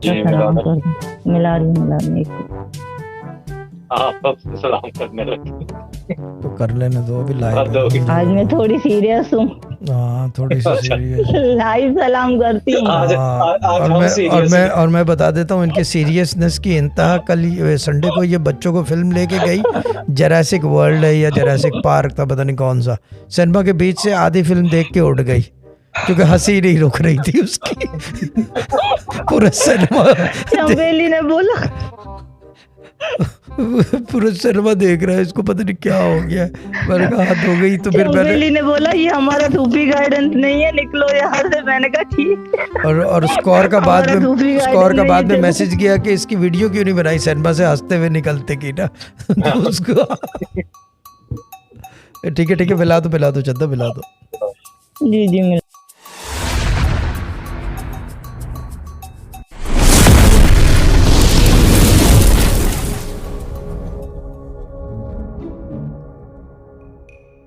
जी सलाम मिला कर दूं। मिला रही हूँ एक आप अब सलाम करने लगे। तो कर लेने दो, अभी लाइव हद हो गई। है। आज मैं थोड़ी सीरियस हूँ। हाँ थोड़ी सी अच्छा। सीरियस। लाइव सलाम करती हूँ। आज और हम मैं सीरियस और मैं बता देता हूँ इनके सीरियसनेस की इंतहा। कल संडे को ये बच्चों को फिल्म लेके गई, जरासिक वर्ल्ड है या जरासिक पार्क था, पता नहीं कौन सा। सिनेमा के बीच से आधी फिल्म देख के उठ गई क्योंकि हंसी नहीं रुक रही थी उसकी। पूरा सिनेमा चंबेली ने बोला पूरा सिनेमा देख रहा है, इसको पता नहीं क्या हो गया। मैंने कहा हद हो गई। तो फिर मैंने चंबेली ने बोला ये हमारा धूपी गाइडेंस नहीं है, निकलो यहाँ से। मैंने कहा ठीक। और स्कोर का बाद हमारा में दूसरी गाइडेंस स्कोर का नहीं बाद में है, मैसेज किया कि इसकी वीडियो क्यों नहीं बनाई, सिनेमा से हंसते हुए निकलते की ना। तो उसको ठीक है मिला दो चंदा, मिला दो। जी जी।